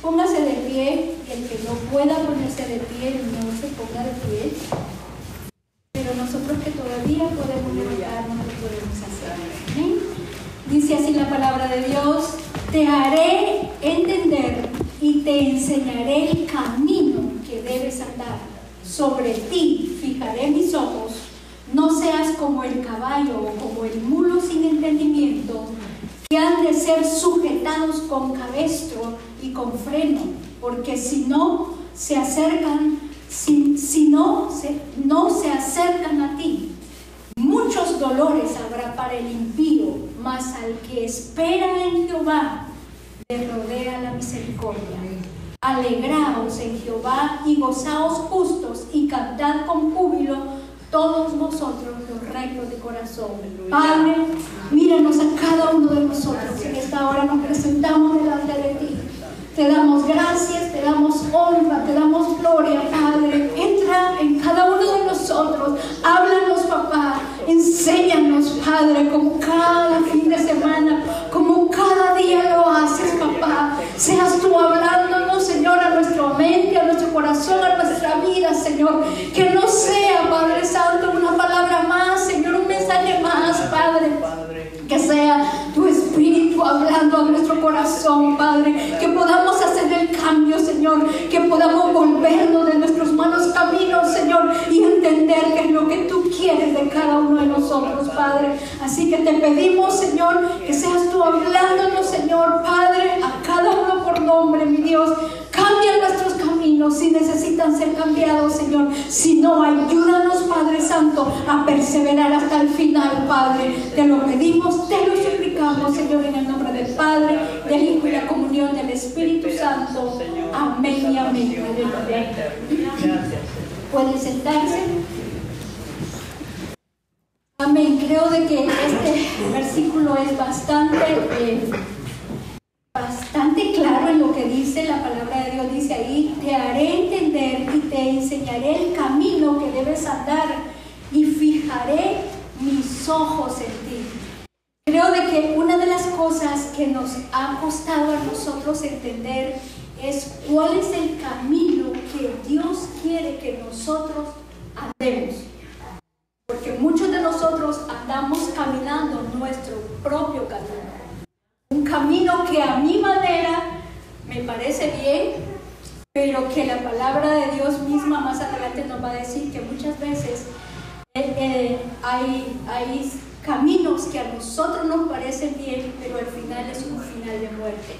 Póngase de pie, y el que no pueda ponerse de pie, no se ponga de pie. Pero nosotros que todavía podemos levantarnos, lo podemos hacer. ¿Amén? Dice así la palabra de Dios: te haré entender y te enseñaré el camino que debes andar. Sobre ti fijaré mis ojos. No seas como el caballo o como el mulo sin entendimiento, que han de ser sujetados con cabestro y con freno, porque si no se acercan, no se acercan a ti. Muchos dolores habrá para el impío, mas al que espera en Jehová le rodea la misericordia. Alegraos en Jehová y gozaos justos, y cantad con júbilo todos vosotros los rectos de corazón. Padre, míranos a cada uno de nosotros. En esta hora nos presentamos delante de ti. Te damos gracias, te damos honra, te damos gloria, Padre. Entra en cada uno de nosotros. Háblanos, papá. Enséñanos, Padre, como cada fin de semana, como cada día lo haces, papá. Seas tú hablándonos, Señor, a nuestra mente, a nuestro corazón, a nuestra vida, Señor. Que no sea, Padre Santo, una palabra más, Señor, un mensaje más, Padre. Que sea tu Espíritu hablando a nuestro corazón, Padre. Que podamos hacer el cambio, Señor. Que podamos volvernos de nuestros malos caminos, Señor, y entender qué es lo que tú quieres de cada uno de nosotros, Padre. Así que te pedimos, Señor, que seas tú hablándonos, Señor, Padre, a cada uno por nombre, mi Dios. Cambia nuestros caminos si necesitan ser cambiados, Señor. Si no, ayúdanos, Padre Santo, a perseverar hasta el final, Padre. Te lo pedimos, te lo suplicamos, Señor, en el nombre del Padre, del Hijo y la comunión del Espíritu Santo. Amén y amén. Pueden sentarse. Amén. Creo de que este versículo es bastante claro en lo que dice la palabra de Dios. Dice ahí: te haré entender y te enseñaré el camino que debes andar, y fijaré mis ojos en ti. Creo de que una de las cosas que nos ha costado a nosotros entender es cuál es el camino que Dios quiere que nosotros andemos. Porque muchos de nosotros andamos caminando nuestro propio camino. Un camino que a mi manera me parece bien, pero que la palabra de Dios misma más adelante nos va a decir que muchas veces hay caminos que a nosotros nos parecen bien, pero al final es un final de muerte.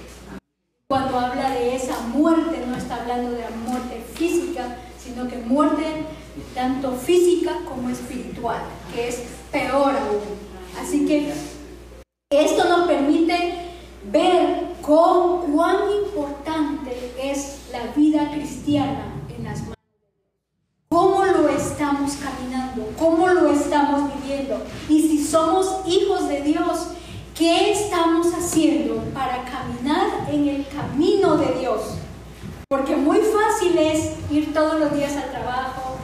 Cuando habla de esa muerte, no está hablando de la muerte física, sino que muerte tanto física como espiritual, que es peor aún. Así que esto nos permite ver cuán importante es la vida cristiana en las manos de Dios. Cómo lo estamos caminando, cómo lo estamos viviendo. Y si somos hijos de Dios, ¿qué estamos haciendo para caminar en el camino de Dios? Porque muy fácil es ir todos los días al trabajo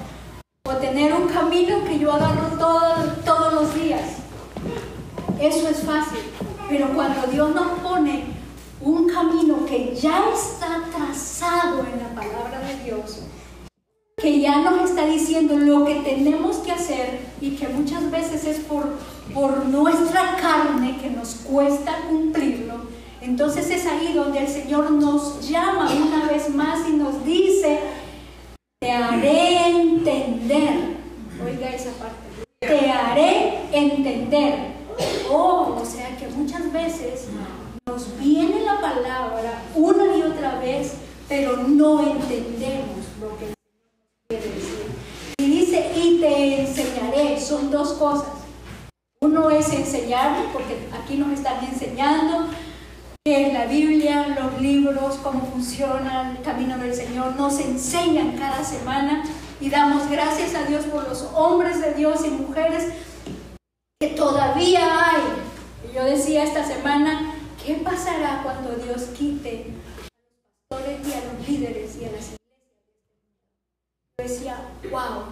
o tener un camino que yo agarro todos los días. Eso es fácil. Pero cuando Dios nos pone un camino que ya está trazado en la palabra de Dios, que ya nos está diciendo lo que tenemos que hacer, y que muchas veces es por nuestra carne que nos cuesta cumplirlo, entonces es ahí donde el Señor nos llama una vez más y nos dice: te haré entender. Oiga esa parte: te haré entender. O sea que muchas veces nos viene la palabra una y otra vez, pero no entendemos lo que quiere decir. Y dice: y te enseñaré. Son dos cosas. Uno es enseñar, porque aquí nos están enseñando qué es la Biblia, los libros, cómo funciona el camino del Señor. Nos enseñan cada semana, y damos gracias a Dios por los hombres de Dios y mujeres que todavía hay. Y yo decía esta semana: ¿qué pasará cuando Dios quite a los pastores y a los líderes y a las iglesias? Yo decía: wow,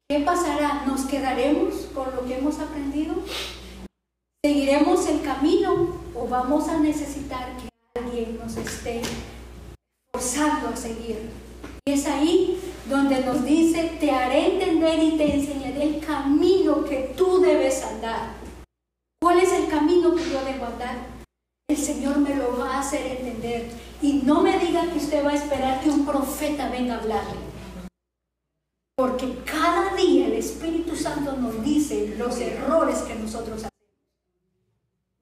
¿qué pasará? ¿Nos quedaremos con lo que hemos aprendido? ¿Seguiremos el camino o vamos a necesitar que alguien nos esté forzando a seguir. Y es ahí donde nos dice, te haré entender y te enseñaré el camino que tú debes andar. ¿Cuál es el camino que yo debo andar? El Señor me lo va a hacer entender. Y no me diga que usted va a esperar que un profeta venga a hablarle. Porque cada día el Espíritu Santo nos dice los errores que nosotros hacemos.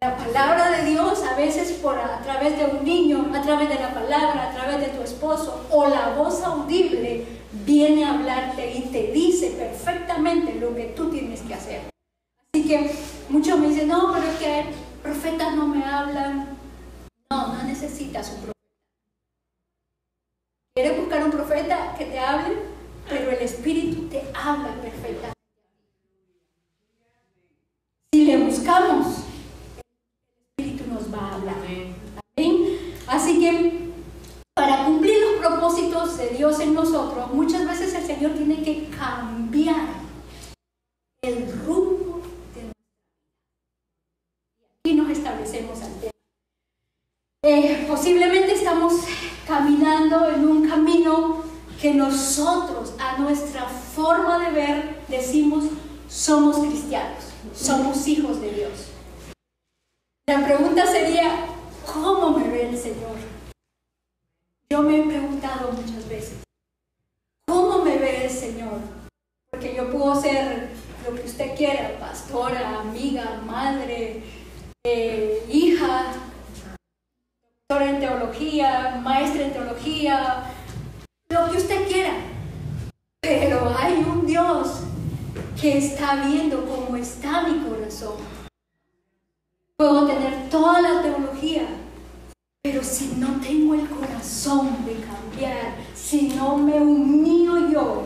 La palabra de Dios, a veces a través de un niño, a través de la palabra, a través de tu esposo, o la voz audible, viene a hablarte y te dice perfectamente lo que tú tienes que hacer. Así que muchos me dicen, no, pero es que profetas no me hablan. No necesitas un profeta. ¿Quieres buscar un profeta que te hable? Pero el Espíritu te habla perfectamente. Si le buscamos, el Espíritu nos va a hablar. ¿Amén? Así que para cumplir los propósitos de Dios en nosotros, muchas veces el Señor tiene que cambiar el rumbo de nuestra vida. Y aquí nos establecemos al tema. Posiblemente estamos caminando en un camino que nosotros, a nuestra forma de ver, decimos, somos cristianos, somos hijos de Dios. La pregunta sería, ¿cómo me ve el Señor? Yo me he preguntado muchas veces, ¿cómo me ve el Señor? Porque yo puedo ser lo que usted quiera, pastora, amiga, madre, hija, doctora en teología, maestra en teología, lo que usted quiera. Pero hay un Dios que está viendo cómo está mi corazón. Puedo tener toda la teología, pero si no tengo el corazón de cambiar, si no me humillo yo,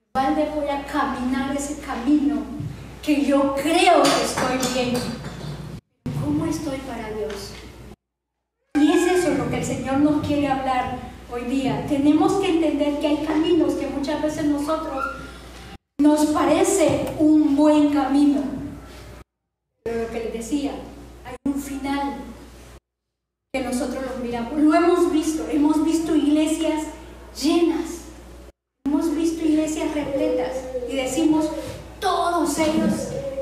igual voy a caminar ese camino que yo creo que estoy bien. ¿Cómo estoy para Dios? Y es eso lo que el Señor nos quiere hablar hoy día. Tenemos que entender que hay caminos que muchas veces nosotros nos parece un buen camino. Pero lo que les decía, hay un final que nosotros los miramos. Lo hemos visto iglesias llenas, hemos visto iglesias repletas y decimos, todos ellos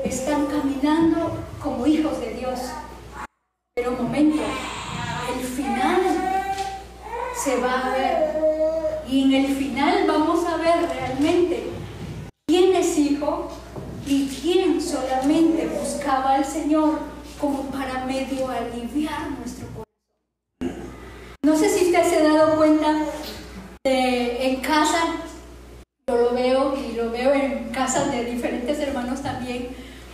están caminando como hijos de Dios. Pero un momento, el final se va a ver, y en el final vamos a ver realmente quién es hijo y quién solamente buscaba al Señor como para medio aliviar nuestro corazón. No sé si usted se ha dado cuenta en casa, yo lo veo y lo veo en casas de diferentes hermanos también,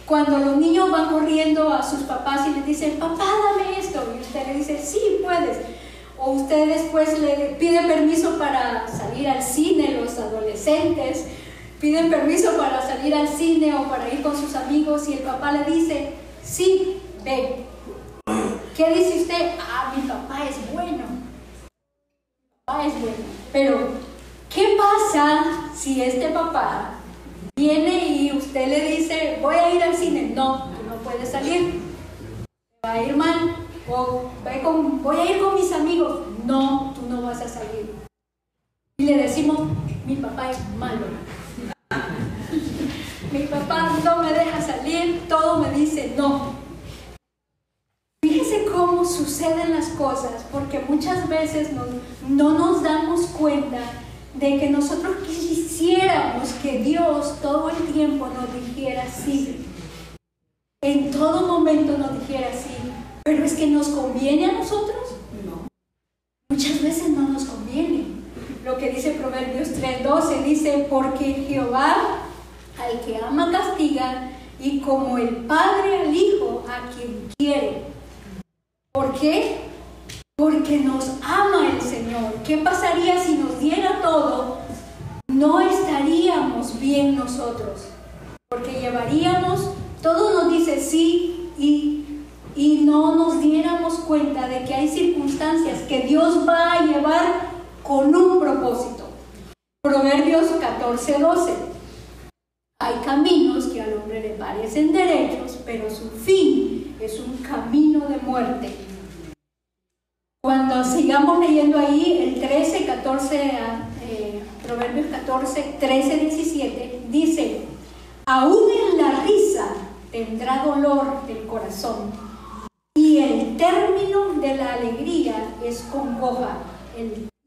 cuando los niños van corriendo a sus papás y les dicen, papá, dame esto, y usted le dice, sí, puedes. O usted después le pide permiso para salir al cine, los adolescentes piden permiso para salir al cine o para ir con sus amigos y el papá le dice, sí, ven. ¿Qué dice usted? Ah, mi papá es bueno. Mi papá es bueno. Pero, ¿qué pasa si este papá viene y usted le dice, voy a ir al cine? No, tú no puedes salir. Va a ir mal. O voy a ir con mis amigos. No, tú no vas a salir. Y le decimos, mi papá es malo. Mi papá no me deja salir, todo me dice no. Fíjese cómo suceden las cosas, porque muchas veces no nos damos cuenta de que nosotros quisiéramos que Dios todo el tiempo nos dijera sí. En todo momento nos dijera sí. Pero es que nos conviene a nosotros. No. Muchas veces no nos conviene. Lo que dice Proverbios 3:12 dice, porque Jehová al que ama castiga, y como el padre al hijo a quien quiere. ¿Por qué? Porque nos ama el Señor. ¿Qué pasaría si nos diera todo? No estaríamos bien nosotros, porque llevaríamos, todo nos dice sí y no nos diéramos cuenta de que hay circunstancias que Dios va a llevar con un propósito. Proverbios 14:12. Hay caminos que al hombre le parecen derechos, pero su fin es un camino de muerte. Cuando sigamos leyendo ahí el 13, 14, Proverbios 14, 13, 17, dice: aún en la risa tendrá dolor del corazón, y el término de la alegría es congoja.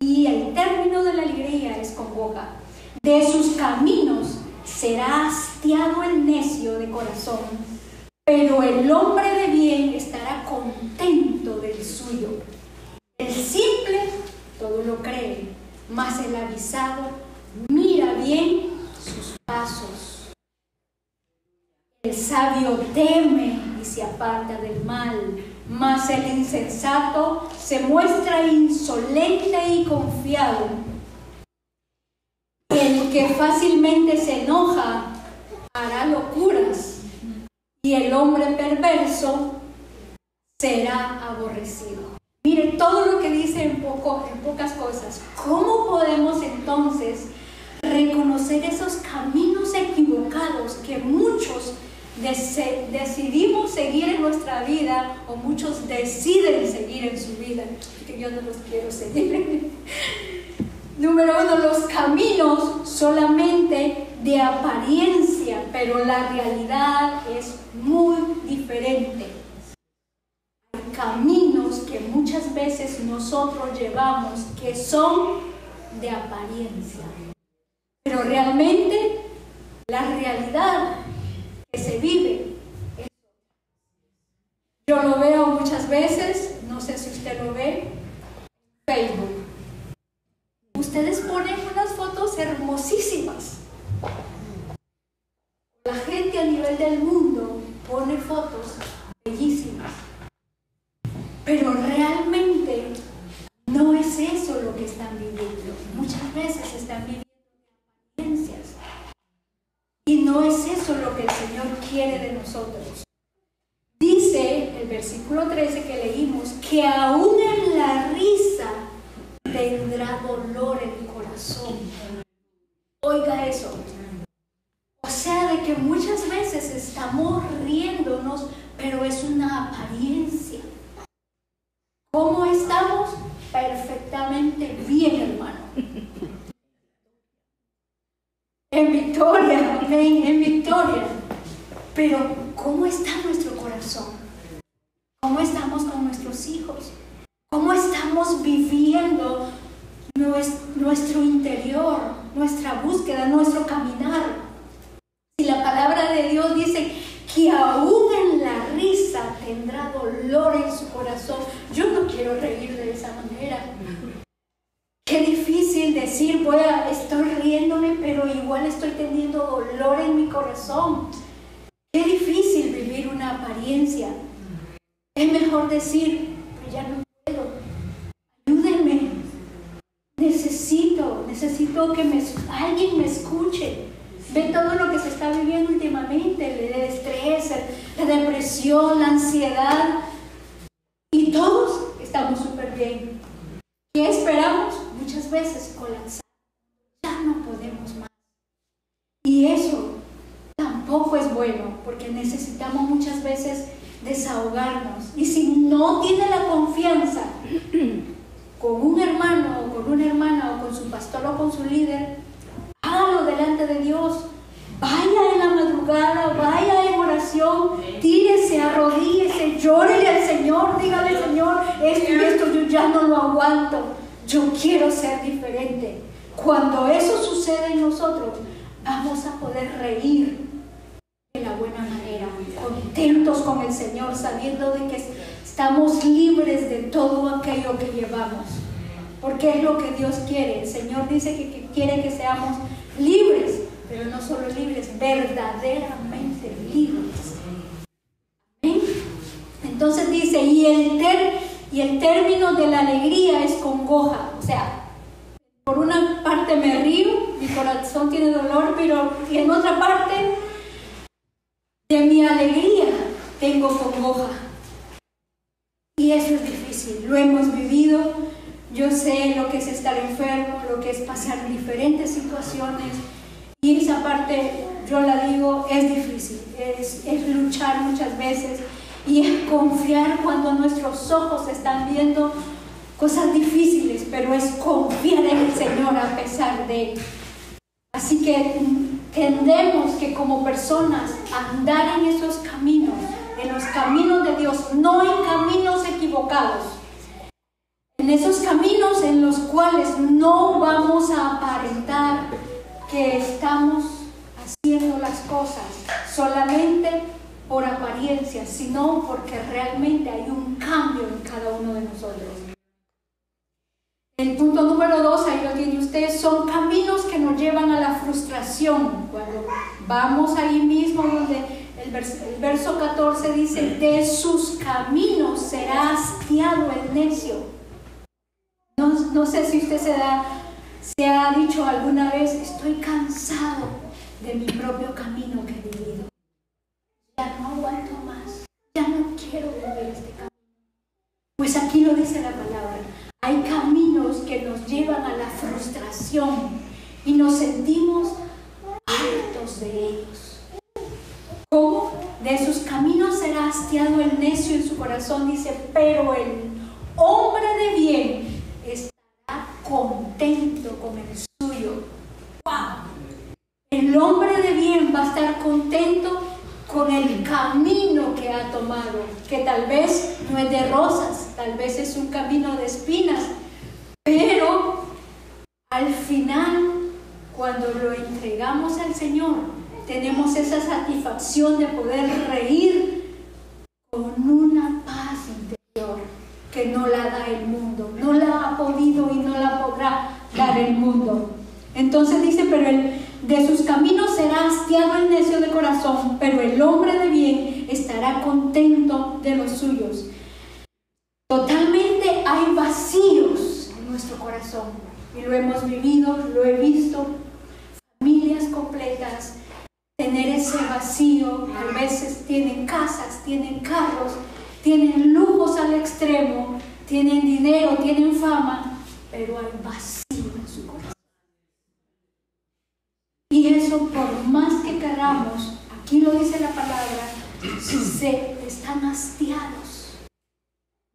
Y el término de la alegría es congoja. De sus caminos será hastiado el necio de corazón, pero el hombre de bien estará contento del suyo. El simple todo lo cree, mas el avisado mira bien sus pasos. El sabio teme y se aparta del mal, mas el insensato se muestra insolente y confiado. El que fácilmente se enoja hará locuras, y el hombre perverso será aborrecido. Mire todo lo que dice en pocas cosas. ¿Cómo podemos entonces reconocer esos caminos equivocados que muchos decidimos seguir en nuestra vida, o muchos deciden seguir en su vida? Que yo no los quiero seguir. Número 1, los caminos solamente de apariencia, pero la realidad es muy diferente. Hay caminos que muchas veces nosotros llevamos que son de apariencia, pero realmente la realidad que se vive. Yo lo veo muchas veces, no sé si usted lo ve, en Facebook. Ustedes ponen unas fotos hermosísimas. La gente a nivel del mundo pone fotos bellísimas, pero realmente no es eso lo que están viviendo. Muchas veces están viviendo apariencias, y no es eso lo que el Señor quiere de nosotros. Dice el versículo 13 que leímos que aún en la risa tendrá dolor en el corazón. Oiga eso. O sea, de que muchas veces estamos riéndonos, pero es una apariencia. ¿Cómo estamos? Perfectamente bien, hermano. En victoria, amén, en victoria. Pero ¿cómo está nuestro corazón? ¿Cómo estamos con nuestros hijos? ¿Cómo estamos viviendo nuestro interior, nuestra búsqueda, nuestro caminar? Si la palabra de Dios dice que aún en la risa tendrá dolor en su corazón, yo no quiero reír de esa manera. Qué difícil decir, estoy riéndome, pero igual estoy teniendo dolor en mi corazón. Qué difícil vivir una apariencia. Es mejor decir, pero ya no puedo. Ayúdenme. Necesito que alguien me escuche. Ve todo lo que se está viviendo últimamente, el estrés, la depresión, la ansiedad. Y todos estamos súper bien. ¿Qué esperamos? Muchas veces colapsar. Ya no podemos más. Y eso tampoco es bueno, porque necesitamos muchas veces desahogarnos. Y si no tiene la confianza con un hermano o con una hermana o con su pastor o con su líder, hágalo delante de Dios. Vaya en la madrugada, vaya en oración, tírese, arrodíllese, llórele al Señor, dígale: Señor, esto y esto yo ya no lo aguanto, yo quiero ser diferente. Cuando eso sucede en nosotros, vamos a poder reír de la buena manera, contentos con el Señor, sabiendo de que estamos libres de todo aquello que llevamos, porque es lo que Dios quiere. El Señor dice que quiere que seamos libres, pero no solo libres, verdaderamente libres. ¿Sí? Entonces dice, y el término de la alegría es congoja. O sea, por una parte me río, mi corazón tiene dolor, pero y en otra parte de mi alegría tengo congoja. Y eso es difícil, lo hemos vivido. Yo sé lo que es estar enfermo, lo que es pasar diferentes situaciones, y esa parte, yo la digo, es difícil, es luchar muchas veces, y es confiar cuando nuestros ojos están viendo cosas difíciles, pero es confiar en el Señor a pesar de. Así que tendemos que como personas andar en esos caminos, en los caminos de Dios, no en caminos equivocados, en esos caminos en los cuales no vamos a aparentar que estamos haciendo las cosas solamente por apariencia, sino porque realmente hay un cambio en cada uno de nosotros. El punto número 2, ahí lo tiene usted, son caminos que nos llevan a la frustración. Cuando vamos ahí mismo donde el verso 14 dice, de sus caminos será hastiado el necio. No sé si usted se ha dicho alguna vez, estoy cansado de mi propio camino que he vivido. Ya no aguanto más, ya no quiero vivir este camino. Pues aquí lo dice la palabra. Hay caminos que nos llevan a la frustración y nos sentimos hartos de ellos. ¿Cómo? De sus caminos será hastiado el necio en su corazón, dice, pero el hombre de bien estará contento con el suyo. ¡Wow! El hombre de bien va a estar contento con el camino que ha tomado, que tal vez no es de rosas, tal vez es un camino de espinas, pero al final, cuando lo entregamos al Señor, tenemos esa satisfacción de poder reír con una paz interior que no la da el mundo, no la ha podido y no la podrá dar el mundo. Entonces dice, pero de sus caminos será hastiado el necio de corazón, pero el hombre de bien estará contento de los suyos. Totalmente hay vacíos en nuestro corazón, y lo hemos vivido, lo he visto, familias completas, tener ese vacío. A veces tienen casas, tienen carros, tienen lujos al extremo, tienen dinero, tienen fama, pero hay vacío en su corazón. Y eso, por más que queramos, aquí lo dice la palabra, se están hastiados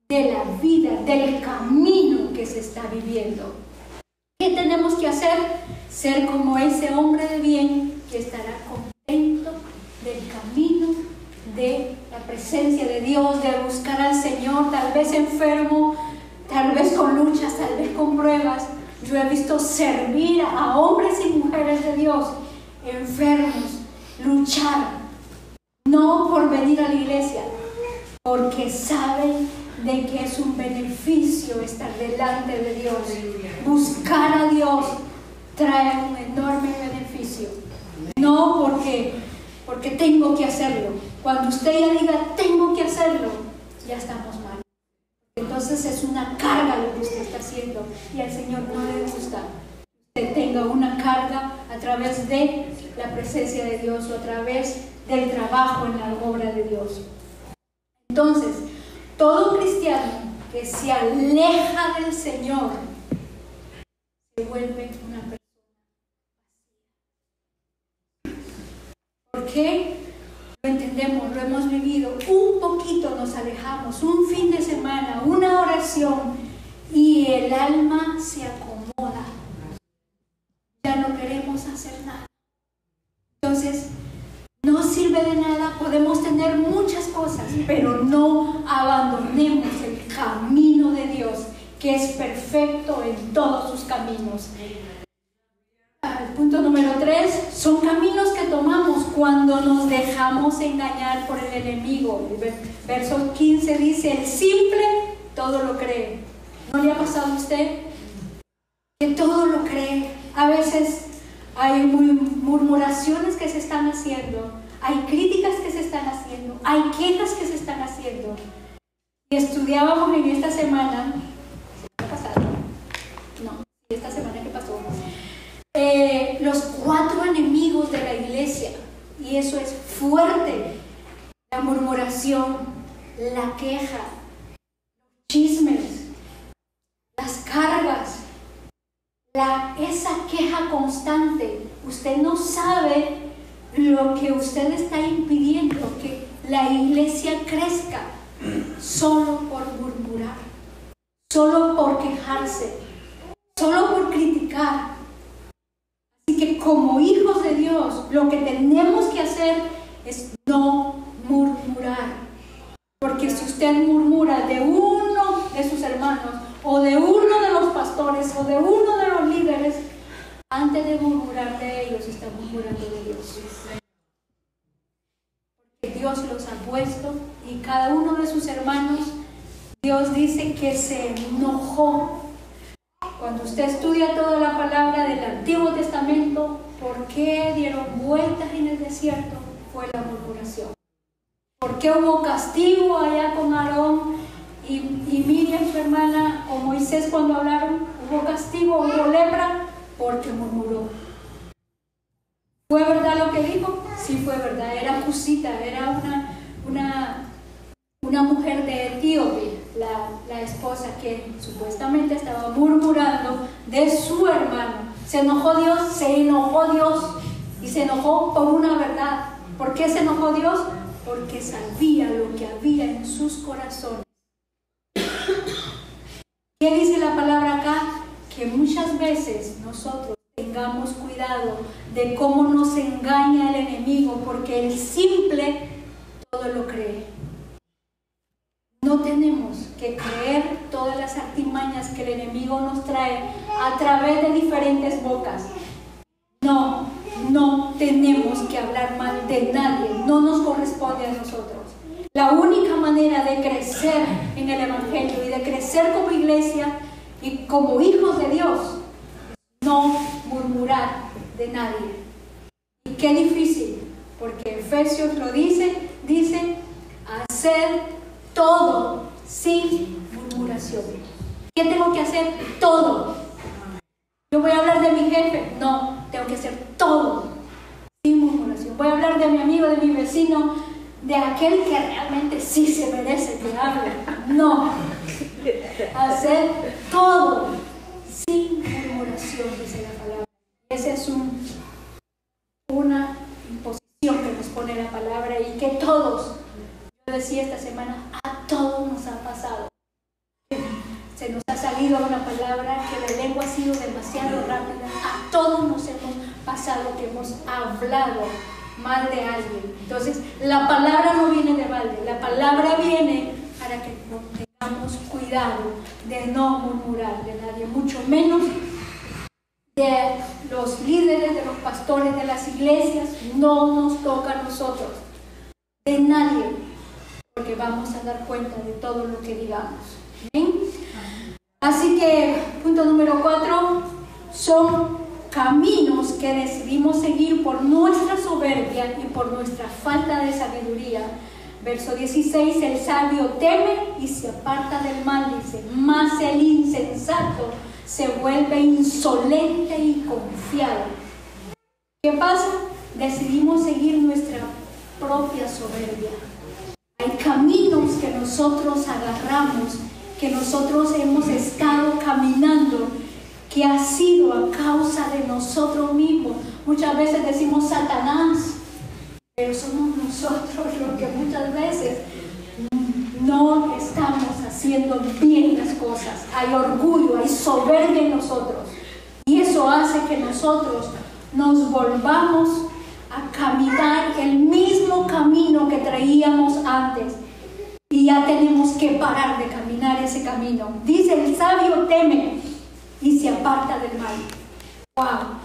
de la vida, del camino que se está viviendo. ¿Qué tenemos que hacer? Ser como ese hombre de bien que estará contento del camino, de la presencia de Dios, de buscar al Señor, tal vez enfermo, tal vez con luchas, tal vez con pruebas. Yo he visto servir a hombres y mujeres de Dios enfermos, luchar, no por venir a la iglesia, porque saben de que es un beneficio estar delante de Dios. Buscar a Dios trae un enorme beneficio, no porque tengo que hacerlo. Cuando usted ya diga tengo que hacerlo, ya estamos mal. Entonces es una carga lo que usted está haciendo y al Señor no le gusta que usted tenga una carga a través de la presencia de Dios o a través del trabajo en la obra de Dios. Entonces, todo cristiano que se aleja del Señor se vuelve una persona vacía. ¿Por qué? Lo entendemos, lo hemos vivido, un poquito nos alejamos, un fin de semana, una oración y el alma se acomoda. Ya no queremos hacer nada. Entonces, no sirve de nada, podemos tener muchas cosas, pero no abandonemos el camino de Dios, que es perfecto en todos sus caminos. El punto número 3, son caminos que tomamos cuando nos dejamos engañar por el enemigo. El verso 15 dice, el simple todo lo cree. ¿No le ha pasado a usted que todo lo cree? A veces hay murmuraciones que se están haciendo, hay críticas que se están haciendo, hay quejas que se están haciendo. Y estudiábamos en esta semana, esta semana que pasó, los 4 enemigos de la iglesia, y eso es fuerte: la murmuración, la queja, los chismes, las cargas, esa queja constante. Usted no sabe lo que usted está impidiendo que la iglesia crezca solo por murmurar, solo por quejarse, solo por criticar. Así que como hijos de Dios, lo que tenemos que hacer es no murmurar. Porque si usted murmura de uno de sus hermanos, o de uno de los pastores, o de uno de los líderes, antes de murmurar de ellos, está murmurando de Dios. Porque Dios los ha puesto, y cada uno de sus hermanos, Dios dice que se enojó. Cuando usted estudia toda la palabra del Antiguo Testamento, ¿por qué dieron vueltas en el desierto? Fue la murmuración. ¿Por qué hubo castigo allá con Aarón y Miriam, su hermana, o Moisés cuando hablaron? ¿Hubo castigo, hubo lepra? Porque murmuró. ¿Fue verdad lo que dijo? Sí, fue verdad. Era Cusita, era una mujer de Etíope, la esposa que supuestamente estaba murmurando de su hermano. Se enojó Dios y se enojó por una verdad. ¿Por qué se enojó Dios? Porque sabía lo que había en sus corazones. ¿Qué dice la palabra acá? Que muchas veces nosotros tengamos cuidado de cómo nos engaña el enemigo, porque el simple todo lo cree. No tenemos que creer todas las artimañas que el enemigo nos trae a través de diferentes bocas. No tenemos que hablar mal de nadie, no nos corresponde a nosotros. La única manera de crecer en el Evangelio y de crecer como iglesia y como hijos de Dios, no murmurar de nadie. Y qué difícil, porque Efesios lo dice hacer todo sin murmuración. ¿Qué tengo que hacer? Todo. Yo voy a hablar de mi jefe. No, tengo que hacer todo sin murmuración. Voy a hablar de mi amigo, de mi vecino, de aquel que realmente sí se merece que hable. No. Hacer todo sin murmuración, dice la palabra. Esa es una imposición que nos pone la palabra y que todos, yo decía esta semana, a todos nos ha pasado. Se nos ha salido una palabra que la lengua ha sido demasiado rápida. A todos nos hemos pasado que hemos hablado mal de alguien. Entonces, la palabra no viene de balde. La palabra viene para que tengamos cuidado de no murmurar de nadie, mucho menos de los líderes, de los pastores de las iglesias. No nos toca a nosotros, de nadie, porque vamos a dar cuenta de todo lo que digamos. ¿Bien? Así que, punto número 4, son caminos que decidimos seguir por nuestra soberbia y por nuestra falta de sabiduría. Verso 16, el sabio teme y se aparta del mal, dice, mas el insensato se vuelve insolente y confiado. ¿Qué pasa? Decidimos seguir nuestra propia soberbia. Hay caminos que nosotros agarramos, que nosotros hemos estado caminando, que ha sido a causa de nosotros mismos. Muchas veces decimos Satanás, pero somos nosotros los que muchas veces no estamos haciendo bien las cosas. Hay orgullo, hay soberbia en nosotros, y eso hace que nosotros nos volvamos a caminar el mismo camino que traíamos antes. Y ya tenemos que parar de caminar ese camino. Dice, el sabio teme y se aparta del mal. ¡Wow!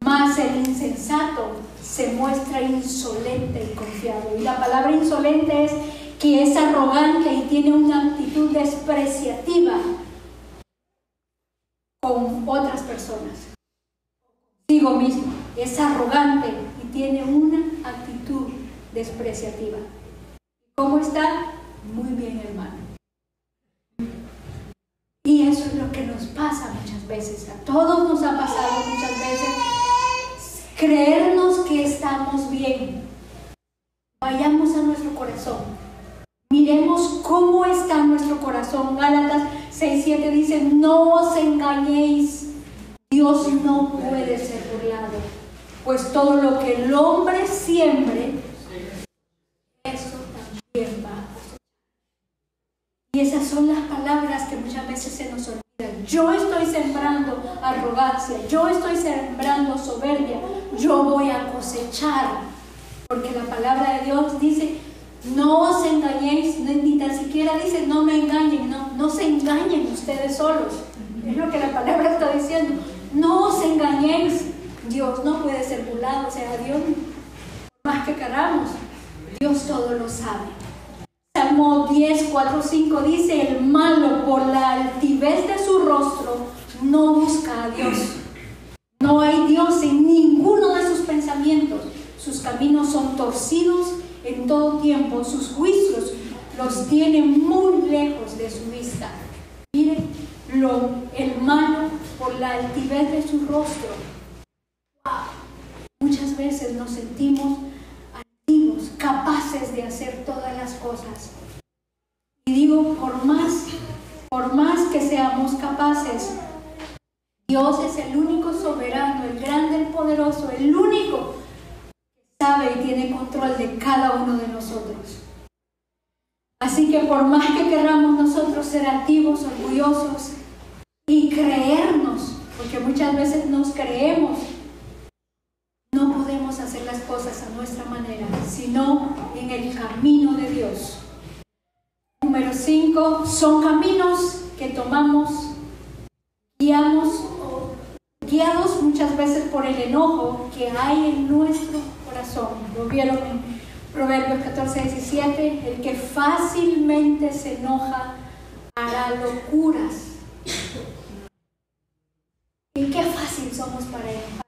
Mas el insensato se muestra insolente y confiado. Y la palabra insolente es que es arrogante y tiene una actitud despreciativa con otras personas. Consigo mismo. Es arrogante y tiene una actitud despreciativa. ¿Cómo está? Muy bien, hermano. Y eso es lo que nos pasa muchas veces. A todos nos ha pasado muchas veces creernos que estamos bien. Vayamos a nuestro corazón. Miremos cómo está nuestro corazón. Gálatas 6:7 dice, no os engañéis. Dios no puede ser burlado. Pues todo lo que el hombre siembre, eso también va a cosechar. Y esas son las palabras que muchas veces se nos olvidan. Yo estoy sembrando arrogancia, yo estoy sembrando soberbia, yo voy a cosechar. Porque la palabra de Dios dice, no os engañéis, ni tan siquiera dice, no me engañen, no se engañen ustedes solos. Es lo que la palabra está diciendo. No os engañéis. Dios no puede ser burlado, o sea, Dios, más que queramos, Dios todo lo sabe. Salmo 10, 4, 5 dice, el malo por la altivez de su rostro no busca a Dios. No hay Dios en ninguno de sus pensamientos. Sus caminos son torcidos en todo tiempo. Sus juicios los tiene muy lejos de su vista. Mire, el malo por la altivez de su rostro. Muchas veces nos sentimos altivos, capaces de hacer todas las cosas. Y digo, por más que seamos capaces, Dios es el único soberano, el grande, el poderoso, el único que sabe y tiene control de cada uno de nosotros. Así que por más que queramos nosotros ser altivos, orgullosos y creernos, porque muchas veces nos creemos, no podemos hacer las cosas a nuestra manera, sino en el camino de Dios. Número 5, son caminos que tomamos, guiados muchas veces por el enojo que hay en nuestro corazón. Lo vieron en Proverbios 14, 17, el que fácilmente se enoja hará locuras. ¿Y qué fácil somos para enojar?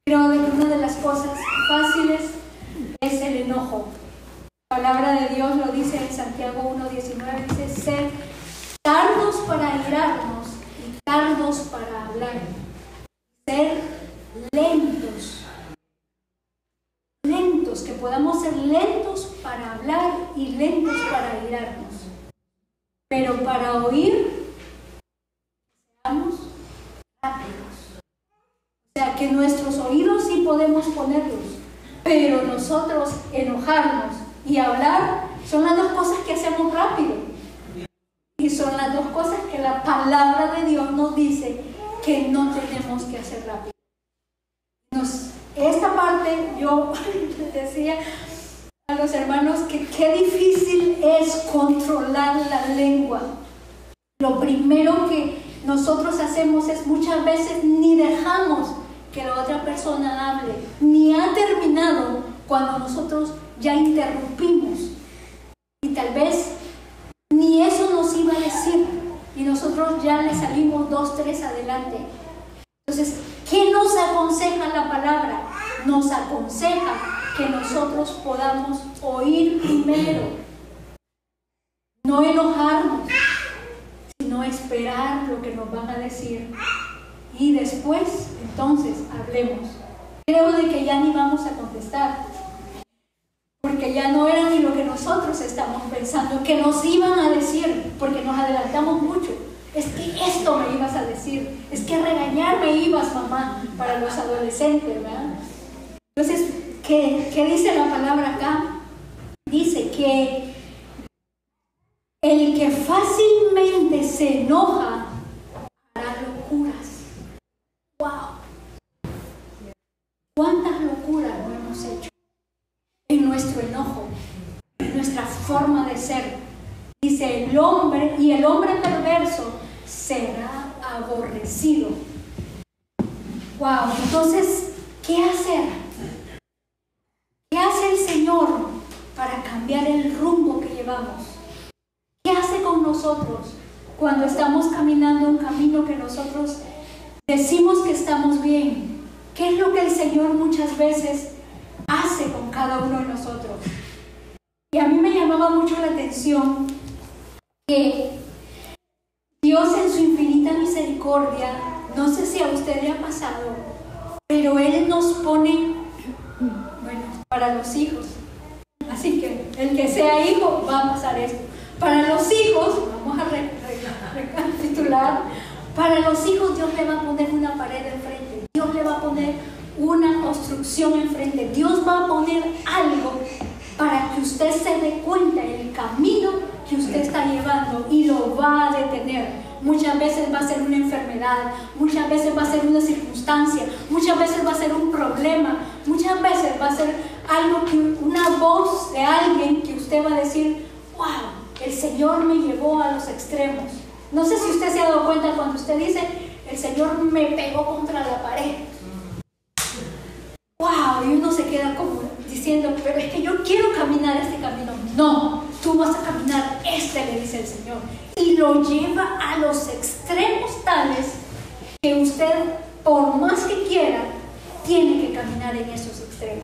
Creo que una de las cosas fáciles es el enojo. La palabra de Dios lo dice en Santiago 1:19, dice, ser tardos para airarnos y tardos para hablar. Ser lentos, que podamos ser lentos para hablar y lentos para airarnos. Pero para oír, seamos rápidos. O sea, que nuestros oídos sí podemos ponerlos, pero nosotros enojarnos y hablar son las dos cosas que hacemos rápido. Y son las dos cosas que la palabra de Dios nos dice que no tenemos que hacer rápido. Esta parte, yo les decía a los hermanos que qué difícil es controlar la lengua. Lo primero que nosotros hacemos es muchas veces ni dejamos que la otra persona hable, ni ha terminado cuando nosotros ya interrumpimos. Y tal vez ni eso nos iba a decir y nosotros ya le salimos 2, 3 adelante. Entonces, ¿qué nos aconseja la palabra? Nos aconseja que nosotros podamos oír primero, no enojarnos, sino esperar lo que nos van a decir y después, entonces, hablemos. Creo de que ya ni vamos a contestar, porque ya no era ni lo que nosotros estamos pensando que nos iban a decir, porque nos adelantamos mucho. Es que esto me ibas a decir, es que regañar me ibas, mamá, para los adolescentes, ¿verdad? Entonces, ¿qué dice la palabra acá? Dice que el que fácilmente se enoja hará locuras. ¡Wow! ¿Cuántas locuras no hemos hecho en nuestro enojo, en nuestra forma de ser? Dice el hombre perverso será aborrecido. ¡Wow! Entonces, ¿qué hacer? ¿Qué hace el Señor para cambiar el rumbo que llevamos? ¿Qué hace con nosotros cuando estamos caminando un camino que nosotros decimos que estamos bien? ¿Qué es lo que el Señor muchas veces hace con cada uno de nosotros? Y a mí me llamaba mucho la atención que Dios en su infinita misericordia, no sé si a usted le ha pasado, pero Él nos pone, bueno, para los hijos. Así que el que sea hijo va a pasar esto. Para los hijos, vamos a recapitular, para los hijos Dios le va a poner una pared enfrente, Dios le va a poner una obstrucción enfrente, Dios va a poner algo para que usted se dé cuenta del camino que usted está llevando y lo va a detener. Muchas veces va a ser una enfermedad, muchas veces va a ser una circunstancia, muchas veces va a ser un problema, muchas veces va a ser algo que, una voz de alguien que usted va a decir, wow, el Señor me llevó a los extremos. No sé si usted se ha dado cuenta cuando usted dice, el Señor me pegó contra la pared. Wow, y uno se queda como diciendo, pero es que yo quiero caminar este camino. No, tú vas a caminar le dice el Señor. Y lo lleva a los extremos tales que usted, por más que quiera, tiene que caminar en esos extremos.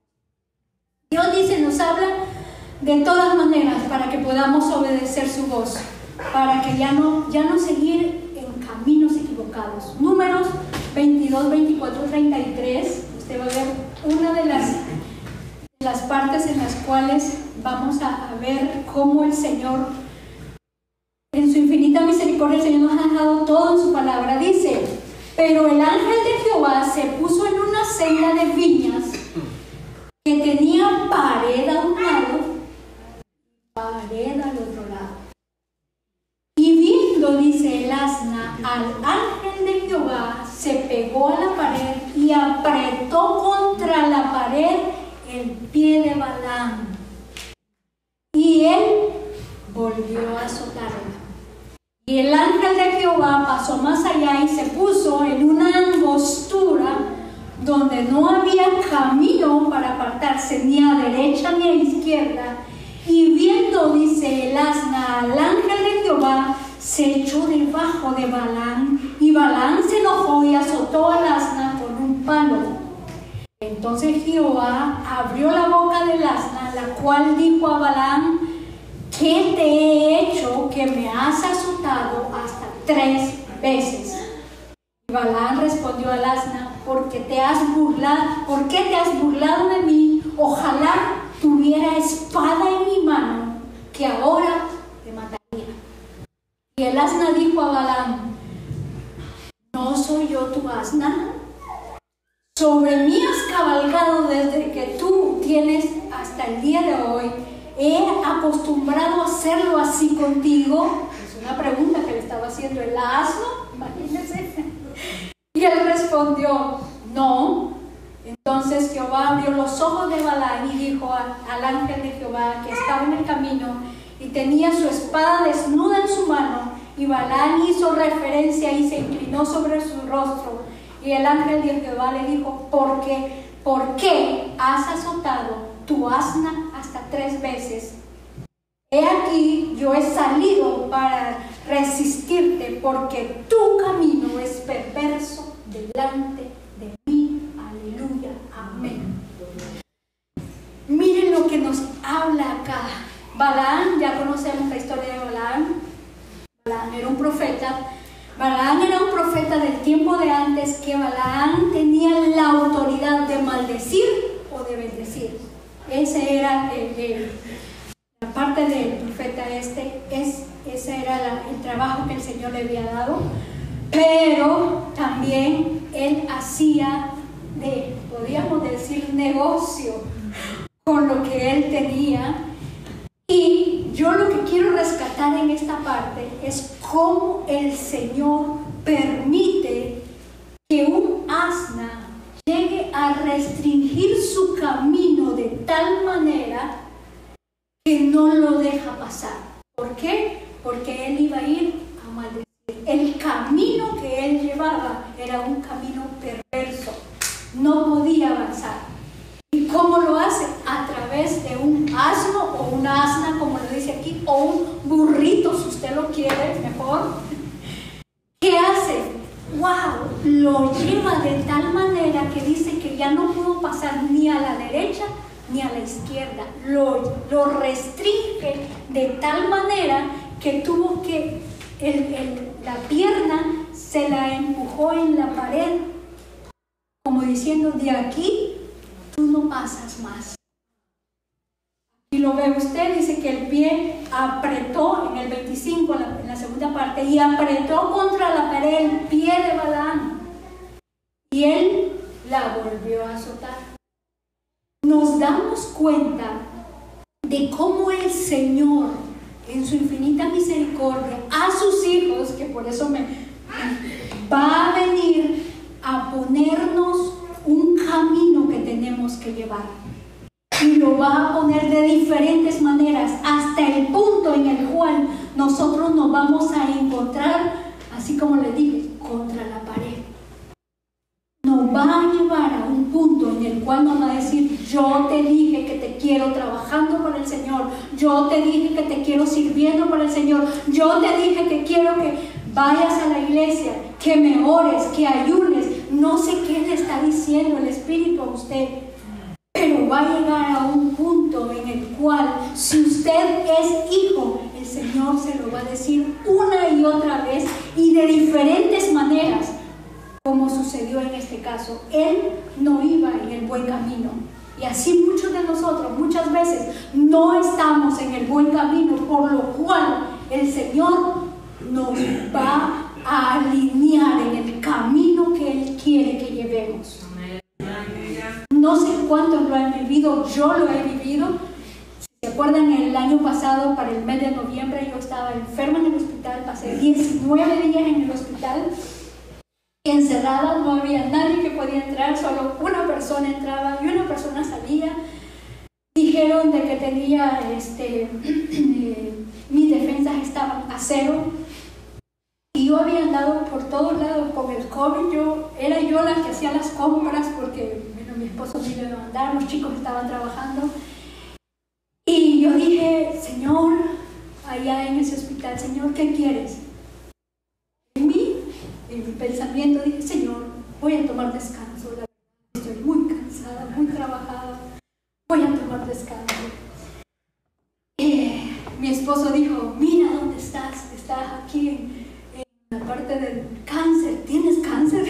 Dios dice, nos habla de todas maneras para que podamos obedecer su voz, para que ya no seguir en caminos equivocados. Números 22, 24, 33, usted va a ver una de las partes en las cuales vamos a ver cómo el Señor, en su infinita misericordia, el Señor nos ha dejado todo en su palabra. Dice, pero el ángel de Jehová se puso en una senda de viñas que tenía pared a un lado, pared al otro lado. Y viendo, dice el asna, al ángel de Jehová, se pegó a la pared y apretó contra la pared el pie de Balaam. Y él volvió a azotarla. Y el ángel de Jehová pasó más allá y se puso en una angostura donde no había camino para apartarse ni a derecha ni a izquierda. Y viendo, dice el asna, al ángel de Jehová, se echó debajo de Balaam, y Balaam se enojó y azotó al asna con un palo. Entonces Jehová abrió la boca del asna, la cual dijo a Balaam, ¿qué te he hecho que me has azotado hasta 3 veces? Y Balaam respondió al asna, ¿por qué te has burlado de mí? Ojalá tuviera espada en mi mano, que ahora te mataría. Y el asna dijo a Balaam, ¿no soy yo tu asna? Sobre mí has cabalgado desde que tú tienes hasta el día de hoy. ¿He acostumbrado a hacerlo así contigo? Es una pregunta que le estaba haciendo el asno, imagínense. Y él respondió, no. Entonces Jehová abrió los ojos de Balaam y dijo al ángel de Jehová que estaba en el camino y tenía su espada desnuda en su mano, y Balaam hizo referencia y se inclinó sobre su rostro. Y el ángel de Jehová le dijo, ¿por qué has azotado tu asna hasta 3 veces? He aquí, yo he salido para resistirte, porque tu camino es perverso delante de mí. Aleluya, amén. Miren lo que nos habla acá. Balaam, ya conocemos la historia de Balaam. Balaam era un profeta. Balaam era un profeta del tiempo de antes, que Balaam tenía la autoridad de maldecir o de bendecir. Ese era la parte del profeta ese era el trabajo que el Señor le había dado. Pero también él hacía podríamos decir, negocio con lo que él tenía. Y yo lo que quiero rescatar en esta parte es cómo el Señor permite que un asna llegue a restringir su camino de tal manera que no lo deja pasar. ¿Por qué? Porque él iba a ir a maldecir. El camino que él llevaba era un camino perverso. No podía avanzar. ¿Y cómo lo hace? A través de un asno o una asna, como lo dice aquí, o un burrito, si usted lo quiere mejor. ¿Qué hace? ¡Wow! Lo lleva de tal manera que dice que ya no pudo pasar ni a la derecha ni a la izquierda. Lo restringe de tal manera que tuvo que la pierna se la empujó en la pared, como diciendo, de aquí tú no pasas más. Y lo ve usted, dice que el pie apretó, en el 25, en la segunda parte, y apretó contra la pared el pie de Balaam. Y él la volvió a azotar. Nos damos cuenta va a venir a ponernos un camino que tenemos que llevar. Y lo va a poner de diferentes maneras, hasta el punto en el cual nosotros nos vamos a encontrar, así como les dije, contra la pared. Nos va a llevar a un punto en el cual nos va a decir: yo te dije que te quiero trabajando por el Señor, yo te dije que te quiero sirviendo por el Señor, yo te dije que quiero que vayas a la iglesia, que me ores, que ayunes. No sé qué le está diciendo el Espíritu a usted, pero va a llegar a un punto en el cual, si usted es hijo, el Señor se lo va a decir una y otra vez y de diferentes maneras, como sucedió en este caso. Él no iba en el buen camino. Y así muchos de nosotros, muchas veces, no estamos en el buen camino, por lo cual el Señor nos va a alinear en el camino que Él quiere que llevemos. No sé cuántos lo han vivido, yo lo he vivido. Si se acuerdan, el año pasado, para el mes de noviembre, yo estaba enferma en el hospital, pasé 19 días en el hospital, encerrada, no había nadie que podía entrar, solo una persona entraba y una persona salía. Dijeron de que tenía, mis defensas estaban a 0. Y yo había andado por todos lados con el COVID. Era yo la que hacía las compras porque mi esposo me iba a mandar, los chicos estaban trabajando. Y yo dije: Señor, allá en ese hospital, Señor, ¿qué quieres? En mi pensamiento dije: Señor, voy a tomar descanso. La verdad, estoy muy cansada, muy trabajada. Voy a tomar descanso. Mi esposo dijo: mira dónde estás. Estás aquí en la parte del cáncer. ¿Tienes cáncer?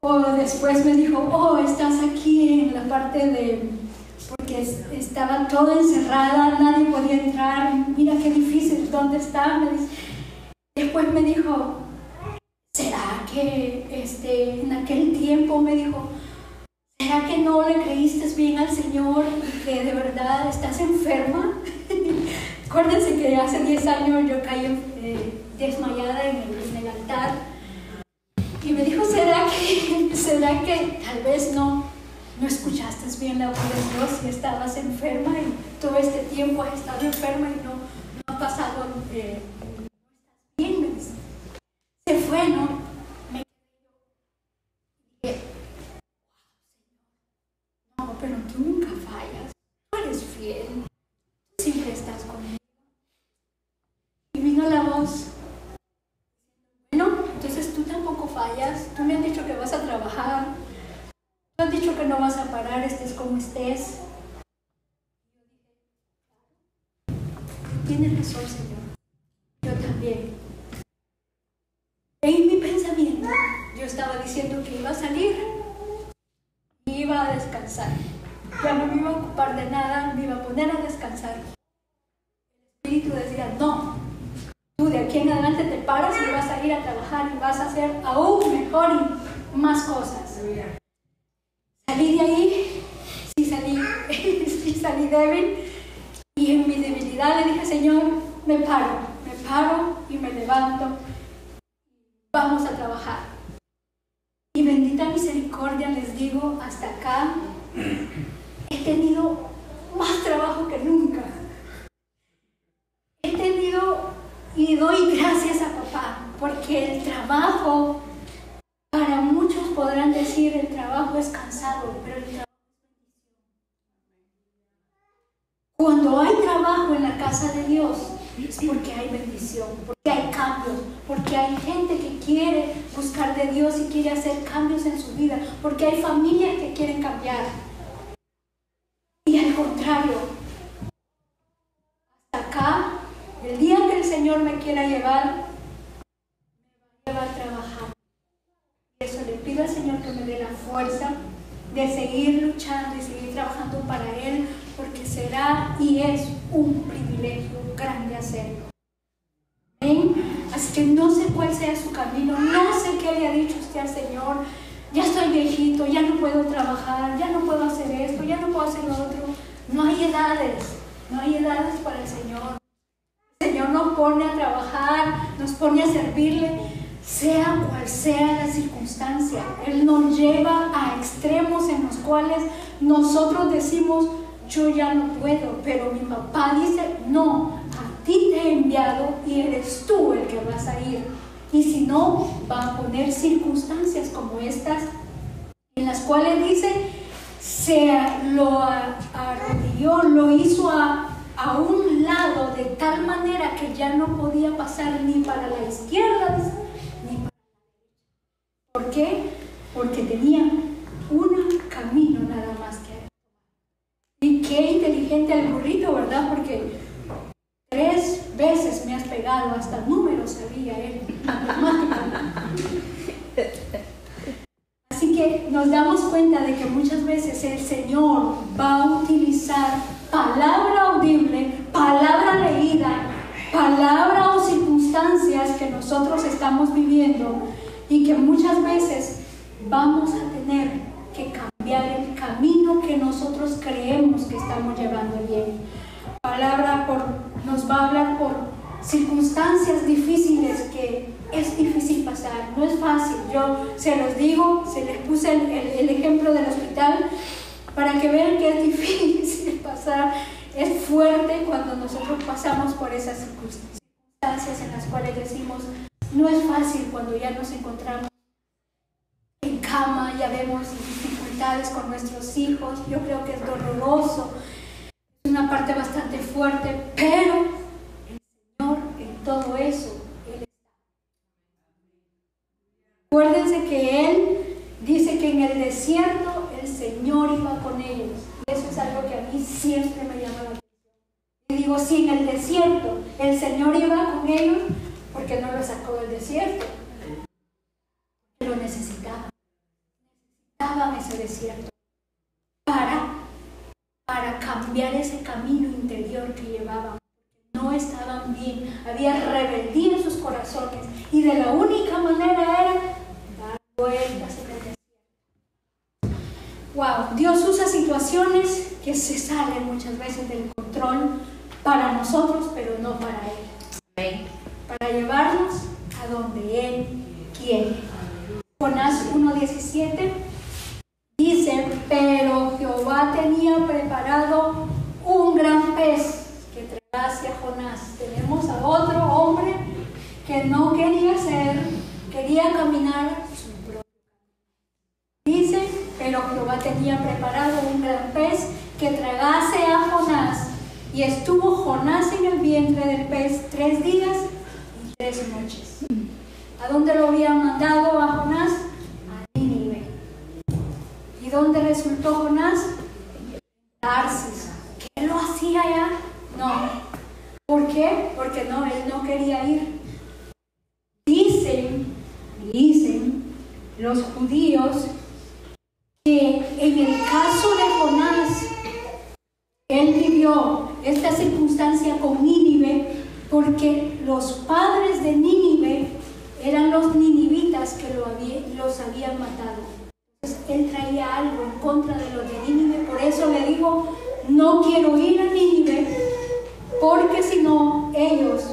O después me dijo: oh, estás aquí en la parte de... porque estaba todo encerrada, nadie podía entrar. Mira qué difícil, ¿dónde está? Después me dijo: ¿será que en aquel tiempo, me dijo, ¿será que no le creíste bien al Señor y que de verdad estás enferma? Acuérdense que hace 10 años yo caí desmayada en el altar. Y me dijo: ¿será que tal vez no escuchaste bien la voz de Dios y estabas enferma y todo este tiempo has estado enferma y no ha pasado, no estás bien? Me dice. Se fue, ¿no? Me dije: no, pero tú nunca fallas, tú eres fiel, tú siempre estás conmigo. Y vino la voz: bueno, entonces tú tampoco fallas, tú me has dicho que vas a trabajar, tú has dicho que no vas a parar, estés como estés. Tienes razón, Señor, yo también. En mi pensamiento yo estaba diciendo que iba a salir y iba a descansar, ya no me iba a ocupar de nada, me iba a poner a descansar. El Espíritu decía: no, tú de aquí en adelante te paras y vas a ir a trabajar y vas a hacer aún mejor y más cosas. Salí de ahí, sí salí débil, y en mi debilidad le dije: Señor, me paro y me levanto, vamos a trabajar. Y bendita misericordia, les digo, hasta acá he tenido más trabajo que nunca. He tenido, y doy gracias a papá, porque el trabajo, para muchos podrán decir, el trabajo es cansado, pero el trabajo es bendición. Cuando hay trabajo en la casa de Dios, es porque hay bendición, porque hay cambios, porque hay gente que quiere buscar de Dios y quiere hacer cambios en su vida, porque hay familias que quieren cambiar. Y al contrario, hasta acá, el día que el Señor me quiera llevar, me va a llevar a trabajar. Y eso le pido al Señor que me dé la fuerza de seguir luchando y seguir trabajando para Él, porque será y es un privilegio grande hacerlo. ¿Ven? Así que no sé cuál sea su camino, no sé qué le ha dicho usted al Señor. Ya estoy viejito, ya no puedo trabajar, ya no puedo hacer esto, ya no puedo hacer lo otro. No hay edades para el Señor. El Señor nos pone a trabajar, nos pone a servirle sea cual sea la circunstancia. Él nos lleva a extremos en los cuales nosotros decimos, yo ya no puedo, pero mi papá dice, no, a ti te he enviado y eres tú el que vas a ir. Y si no, va a poner circunstancias como estas, en las cuales dice, se lo arrodilló, lo hizo a un lado de tal manera que ya no podía pasar ni para la izquierda ni para la derecha. ¿Por qué? Porque tenía un camino nada más que tomar. Y qué inteligente el burrito, ¿verdad? Porque 3 veces me has pegado, hasta números sabía él, Así que nos damos cuenta de que muchas veces el Señor va a utilizar palabra audible, palabra leída, palabra o circunstancias que nosotros estamos viviendo y que muchas veces vamos a tener que cambiar el camino que nosotros creemos que estamos llevando bien. Nos va a hablar por circunstancias difíciles que es difícil pasar, no es fácil. Yo se los digo, se les puse el ejemplo del hospital para que vean que es difícil pasar, es fuerte cuando nosotros pasamos por esas circunstancias en las cuales decimos, no es fácil cuando ya nos encontramos en cama, ya vemos dificultades con nuestros hijos, yo creo que es doloroso, es una parte bastante fuerte, pero el Señor en todo eso, Él está. Acuérdense que Él dice que en el desierto el Señor iba con ellos. Y eso es algo que a mí siempre me llama la atención. Y digo, si en el desierto el Señor iba con ellos, ¿por qué no lo sacó del desierto? Lo necesitaban. Necesitaban ese desierto para cambiar ese camino interior que llevaban. No estaban bien, había rebeldía en sus corazones y de la única manera era dar vueltas en el desierto. Wow, Dios usa situaciones que se salen muchas veces del control para nosotros, pero no para Él. Para llevarnos a donde Él quiere. Jonás 1:17 dice, pero Jehová tenía preparado un gran pez que tragase a Jonás. Tenemos a otro hombre que no quería caminar su propio camino. Dice, pero Jehová tenía preparado un gran pez que tragase a Jonás. Y estuvo Jonás en el vientre del pez 3 días y 3 noches. ¿A dónde lo habían mandado a Jonás? A Nínive. ¿Y dónde resultó Jonás? Tarsis. ¿Qué lo hacía allá? No. ¿Por qué? Porque no, él no quería ir. Dicen los judíos que en el caso de Jonás, él vivió esta circunstancia con Nínive porque los padres de Nínive eran los ninivitas que los habían matado. Entonces él traía algo en contra de los de Nínive, por eso le dijo, no quiero ir a Nínive, porque si no, ellos